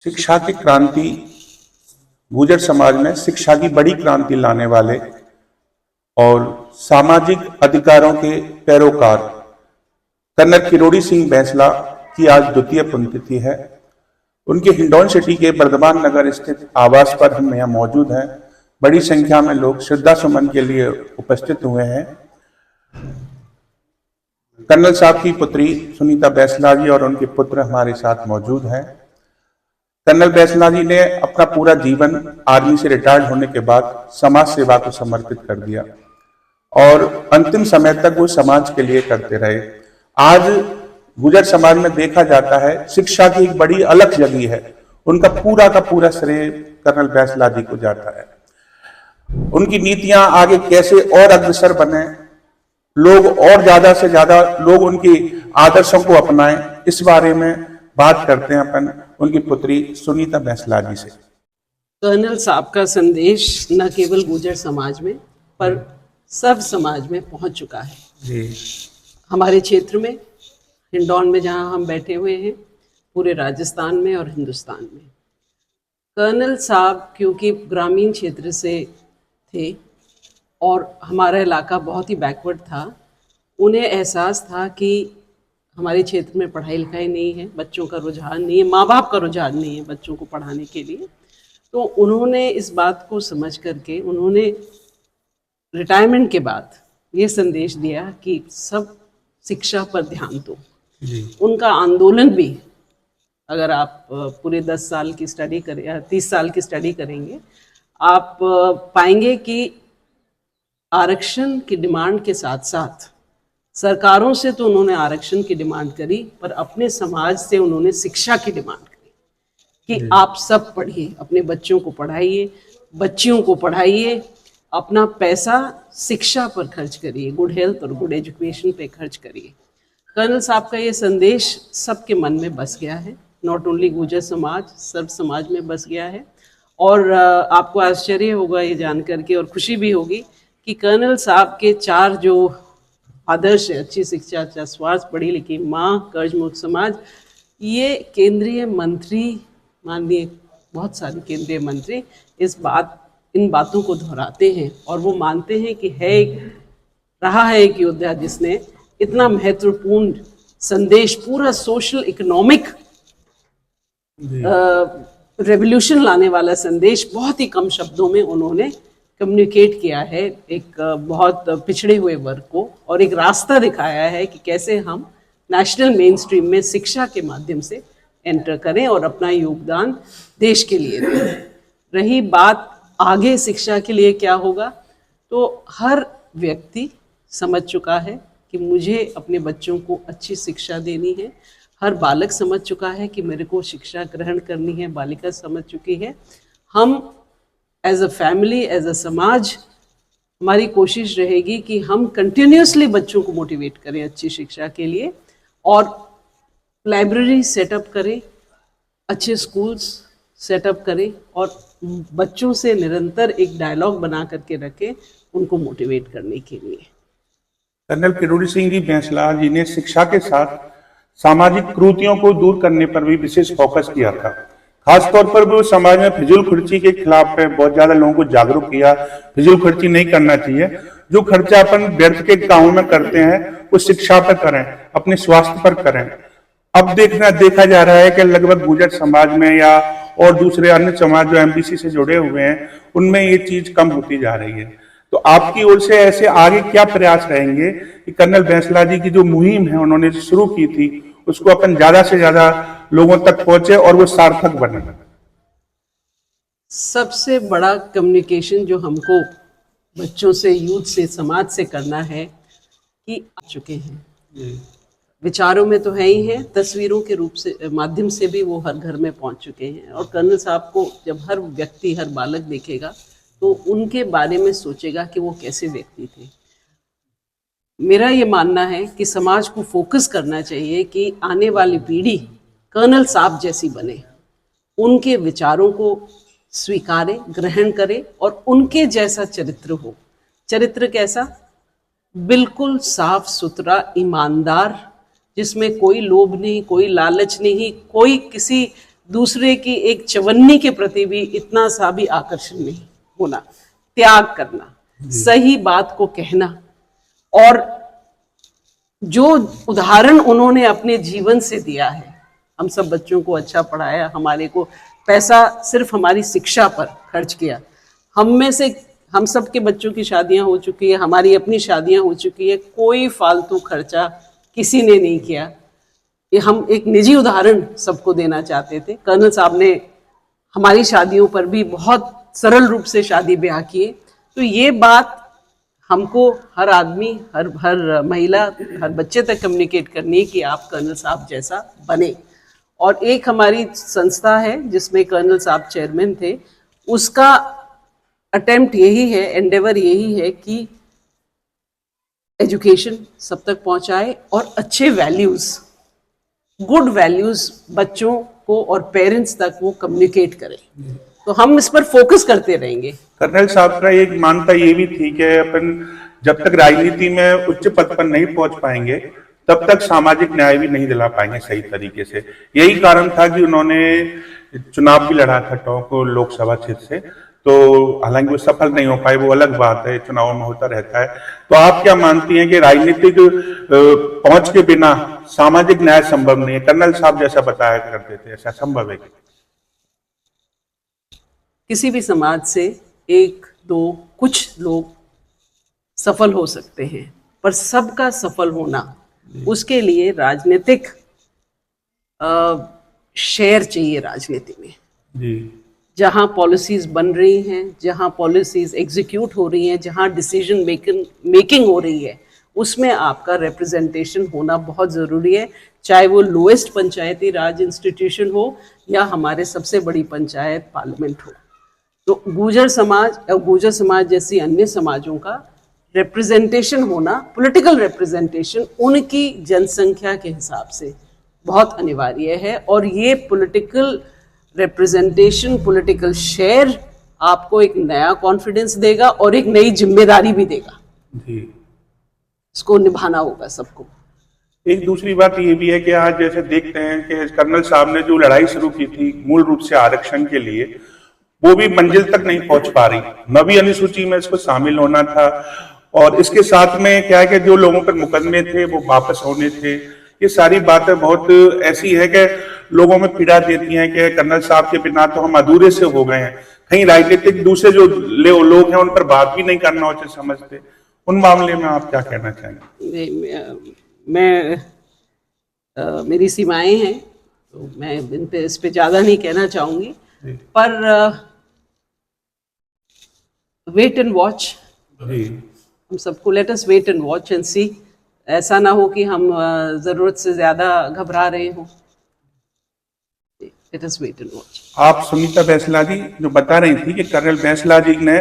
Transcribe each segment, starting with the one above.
शिक्षा की क्रांति, गुर्जर समाज में शिक्षा की बड़ी क्रांति लाने वाले और सामाजिक अधिकारों के पैरोकार कर्नल किरोड़ी सिंह बैंसला की आज द्वितीय पुण्यतिथि है। उनके हिंडौन सिटी के बर्धमान नगर स्थित आवास पर हम यहाँ मौजूद हैं। बड़ी संख्या में लोग श्रद्धा सुमन के लिए उपस्थित हुए हैं। कर्नल साहब की पुत्री सुनीता बैंसला जी और उनके पुत्र हमारे साथ मौजूद हैं। कर्नल बैंसला जी ने अपना पूरा जीवन आर्मी से रिटायर्ड होने के बाद समाज सेवा को समर्पित कर दिया और अंतिम समय तक वो समाज के लिए करते रहे। आज गुर्जर समाज में देखा जाता है शिक्षा की एक बड़ी अलग जगह है। उनका पूरा का पूरा श्रेय कर्नल बैंसला जी को जाता है। उनकी नीतियां आगे कैसे और अग्रसर बने, लोग और ज्यादा से ज्यादा लोग उनकी आदर्शों को अपनाएं, इस बारे में बात करते हैं अपन उनकी पुत्री सुनीता बैंसला जी से। कर्नल साहब का संदेश न केवल गुर्जर समाज में पर सब समाज में पहुंच चुका है जी। हमारे क्षेत्र में, हिंडौन में जहां हम बैठे हुए हैं, पूरे राजस्थान में और हिंदुस्तान में। कर्नल साहब क्योंकि ग्रामीण क्षेत्र से थे और हमारा इलाका बहुत ही बैकवर्ड था, उन्हें एहसास था कि हमारे क्षेत्र में पढ़ाई लिखाई नहीं है, बच्चों का रुझान नहीं है, माँ बाप का रुझान नहीं है बच्चों को पढ़ाने के लिए। तो उन्होंने इस बात को समझ करके उन्होंने रिटायरमेंट के बाद ये संदेश दिया कि सब शिक्षा पर ध्यान दो। उनका आंदोलन भी, अगर आप पूरे 10 साल की स्टडी करें या 30 साल की स्टडी करेंगे, आप पाएंगे कि आरक्षण की डिमांड के साथ साथ सरकारों से तो उन्होंने आरक्षण की डिमांड करी, पर अपने समाज से उन्होंने शिक्षा की डिमांड करी कि आप सब पढ़िए, अपने बच्चों को पढ़ाइए, बच्चियों को पढ़ाइए, अपना पैसा शिक्षा पर खर्च करिए, गुड हेल्थ और गुड एजुकेशन पे खर्च करिए। कर्नल साहब का ये संदेश सबके मन में बस गया है, नॉट ओनली गुर्जर समाज, सर्व समाज में बस गया है। और आपको आश्चर्य होगा ये जानकर के और खुशी भी होगी कि कर्नल साहब के 4 जो आदर्श है, अच्छी शिक्षा, अच्छा स्वास्थ्य, पढ़ी लिखी माँ, कर्ज मुक्त समाज, ये केंद्रीय मंत्री, माननीय बहुत सारे केंद्रीय मंत्री इन बातों को दोहराते हैं और वो मानते हैं कि रहा है एक योद्धा जिसने इतना महत्वपूर्ण संदेश, पूरा सोशल इकोनॉमिक रेवोल्यूशन लाने वाला संदेश बहुत ही कम शब्दों में उन्होंने कम्युनिकेट किया है एक बहुत पिछड़े हुए वर्ग को, और एक रास्ता दिखाया है कि कैसे हम नेशनल मेन स्ट्रीम में शिक्षा के माध्यम से एंटर करें और अपना योगदान देश के लिए दें। रही बात आगे शिक्षा के लिए क्या होगा, तो हर व्यक्ति समझ चुका है कि मुझे अपने बच्चों को अच्छी शिक्षा देनी है। हर बालक समझ चुका है कि मेरे को शिक्षा ग्रहण करनी है, बालिका समझ चुकी है। हम as a family, as a समाज, हमारी कोशिश रहेगी कि हम कंटिन्यूसली बच्चों को मोटिवेट करें अच्छी शिक्षा के लिए, और लाइब्रेरी सेटअप करें, अच्छे स्कूल्स सेटअप करें और बच्चों से निरंतर एक डायलॉग बना करके रखें उनको मोटिवेट करने के लिए। कर्नल किरोड़ी सिंह जी बैंसला जी ने शिक्षा के साथ सामाजिक कुरीतियों को दूर करने पर भी विशेष फोकस किया था। खासतौर पर वो समाज में फिजूल खर्ची के खिलाफ बहुत ज्यादा लोगों को जागरूक किया। फिजूल खर्ची नहीं करना चाहिए, जो खर्चा अपन व्यर्थ के कामों में करते हैं वो शिक्षा पर करें, अपने स्वास्थ्य पर करें। अब देखा जा रहा है कि लगभग गुर्जर समाज में या और दूसरे अन्य समाज जो एमबीसी से जुड़े हुए हैं उनमें ये चीज कम होती जा रही है। तो आपकी ओर से ऐसे आगे क्या प्रयास रहेंगे कि कर्नल बैंसला जी की जो मुहिम है उन्होंने शुरू की थी उसको अपन ज्यादा से ज्यादा लोगों तक पहुंचे और वो सार्थक बने? सबसे बड़ा कम्युनिकेशन जो हमको बच्चों से, यूथ से, समाज से करना है कि आ चुके हैं, विचारों में तो है ही हैं, तस्वीरों के रूप से, माध्यम से भी वो हर घर में पहुंच चुके हैं। और कर्नल साहब को जब हर व्यक्ति, हर बालक देखेगा तो उनके बारे में सोचेगा कि वो कैसे व्यक्ति थे। मेरा ये मानना है कि समाज को फोकस करना चाहिए कि आने वाली पीढ़ी कर्नल साहब जैसी बने, उनके विचारों को स्वीकारे, ग्रहण करे और उनके जैसा चरित्र हो। चरित्र कैसा? बिल्कुल साफ सुथरा, ईमानदार, जिसमें कोई लोभ नहीं, कोई लालच नहीं, कोई किसी दूसरे की एक चवन्नी के प्रति भी इतना सा भी आकर्षण नहीं होना, त्याग करना, सही बात को कहना, और जो उदाहरण उन्होंने अपने जीवन से दिया है, हम सब बच्चों को अच्छा पढ़ाया, हमारे को पैसा सिर्फ हमारी शिक्षा पर खर्च किया, हम में से हम सब के बच्चों की शादियां हो चुकी है, हमारी अपनी शादियां हो चुकी है, कोई फालतू खर्चा किसी ने नहीं किया। ये हम एक निजी उदाहरण सबको देना चाहते थे। कर्नल साहब ने हमारी शादियों पर भी बहुत सरल रूप से शादी ब्याह किए। तो ये बात हमको हर आदमी, हर महिला, हर बच्चे तक कम्युनिकेट करनी है कि आप कर्नल साहब जैसा बने। और एक हमारी संस्था है जिसमें कर्नल साहब चेयरमैन थे, उसका अटेम्प्ट यही है, एंडेवर यही है कि एजुकेशन सब तक पहुंचाए और अच्छे वैल्यूज, गुड वैल्यूज बच्चों को और पेरेंट्स तक वो कम्युनिकेट करें। तो हम इस पर फोकस करते रहेंगे। कर्नल साहब का एक मानता ये भी थी कि अपन जब तक राजनीति में उच्च पद पर नहीं पहुंच पाएंगे तब तक सामाजिक न्याय भी नहीं दिला पाएंगे सही तरीके से। यही कारण था कि उन्होंने चुनाव भी लड़ा था टोंक लोकसभा क्षेत्र से, तो हालांकि वो सफल नहीं हो पाए, वो अलग बात है, चुनाव में होता रहता है। तो आप क्या मानती हैं कि राजनीतिक पहुंच के बिना सामाजिक न्याय संभव नहीं है? कर्नल साहब जैसा बताया करते थे, ऐसा संभव है? किसी भी समाज से एक दो कुछ लोग सफल हो सकते हैं, पर सबका सफल होना, उसके लिए राजनीतिक शेयर चाहिए राजनीति में। जी। जहाँ पॉलिसीज बन रही हैं, जहाँ पॉलिसीज एग्जीक्यूट हो रही हैं, जहाँ डिसीजन मेकिंग हो रही है, उसमें आपका रिप्रेजेंटेशन होना बहुत ज़रूरी है, चाहे वो लोएस्ट पंचायती राज इंस्टीट्यूशन हो या हमारे सबसे बड़ी पंचायत पार्लियामेंट हो। तो गुर्जर समाज और गुर्जर समाज जैसी अन्य समाजों का रिप्रेजेंटेशन होना, पॉलिटिकल रिप्रेजेंटेशन उनकी जनसंख्या के हिसाब से बहुत अनिवार्य है। और ये पॉलिटिकल रिप्रेजेंटेशन, पॉलिटिकल शेयर आपको एक नया कॉन्फिडेंस देगा और एक नई जिम्मेदारी भी देगा जी। इसको निभाना होगा सबको। एक दूसरी बात ये भी है कि आज जैसे देखते हैं कि कर्नल साहब ने जो लड़ाई शुरू की थी मूल रूप से आरक्षण के लिए, वो भी मंजिल तक नहीं पहुंच पा रही। 9वीं अनुसूची में इसको शामिल होना था, और इसके साथ में क्या है कि जो लोगों पर मुकदमे थे वो वापस होने थे। ये सारी बातें बहुत ऐसी है कि लोगों में पीड़ा देती हैं कि कर्नल साहब के बिना तो हम अधूरे से हो गए हैं। कहीं राजनीतिक दूसरे जो लोग हैं उन पर बात भी नहीं करना उचित समझते। उन मामले में आप क्या कहना चाहेंगे? मेरी सीमाएं हैं, तो मैं इस पे ज्यादा नहीं कहना चाहूंगी, पर वेट एंड वॉच, हम सबको let us wait and watch and see. ऐसा ना हो कि हम जरूरत से ज्यादा घबरा रहे हों। Let us wait and watch. आप सुनीता बैंसला जी जो बता रही थी कि कर्नल बैंसला जी ने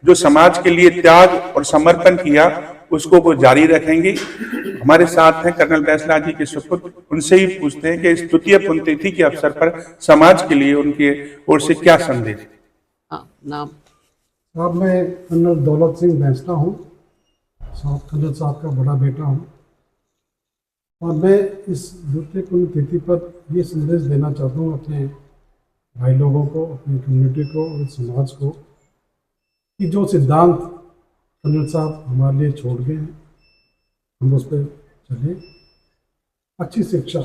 जो समाज के लिए त्याग और समर्पण किया उसको वो जारी रखेंगे। हमारे साथ हैं कर्नल बैंसला जी के सुपुत्र, उनसे ही पूछते हैं कि इस तृतीय पुण्यतिथि के अवसर पर समाज के लिए उनके ओर से क्या संदेश? हाँ, नाम साहब, मैं कर्नल दौलत सिंह बैंसला हूँ, कर्नल साहब का बड़ा बेटा हूँ, और मैं इस द्वितीय पुण्यतिथि पर ये संदेश देना चाहता हूँ अपने भाई लोगों को, अपनी कम्युनिटी को और समाज को, कि जो सिद्धांत कर्नल साहब हमारे लिए छोड़ गए हैं हम उस पर चलें। अच्छी शिक्षा,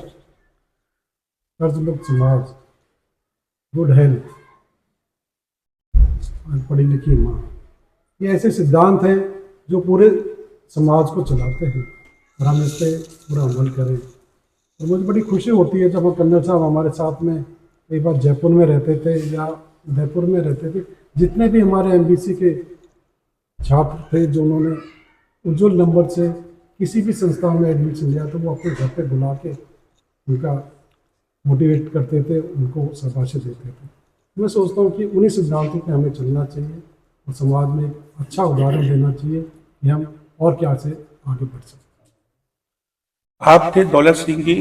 कर्जमुक्त समाज, गुड हेल्थ, पढ़ी लिखी माँ, ये ऐसे सिद्धांत हैं जो पूरे समाज को चलाते हैं, और हम इस पर पूरा अमल करें। और मुझे बड़ी खुशी होती है जब हम कर्नल साहब हमारे साथ में एक बार जयपुर में रहते थे या उदयपुर में रहते थे, जितने भी हमारे एमबीसी के छात्र थे जो उन्होंने उज्जवल नंबर से किसी भी संस्था में एडमिशन लिया तो वो अपने घर पे बुला के उनका मोटिवेट करते थे, उनको शाबाशी देते थे। मैं सोचता हूँ कि उन्हीं सिद्धांतों पे हमें चलना चाहिए और समाज में अच्छा उदाहरण देना चाहिए कि हम और क्या से आगे बढ़ सकते हैं। आप थे दौलत सिंह जी,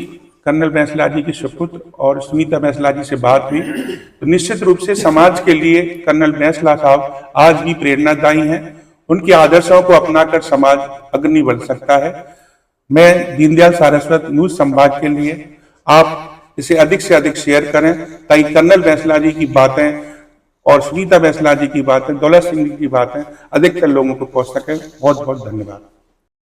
कर्नल बैंसला जी के सुपुत्र, और सुनीता बैंसला जी से बात हुई तो निश्चित रूप से समाज के लिए कर्नल बैंसला साहब आज भी प्रेरणादायी हैं। उनके आदर्शों को अपनाकर समाज अग्रणी बढ़ सकता है। मैं दीनदयाल सारस्वत न्यूज संवाद के लिए आप इसे अधिक से अधिक शेयर करें ताकि कर्नल बैंसला जी की बातें और सुनीता बैंसला जी की बातें, दौलत सिंह जी की बातें अधिकतर लोगों को पहुंच सके। बहुत बहुत धन्यवाद।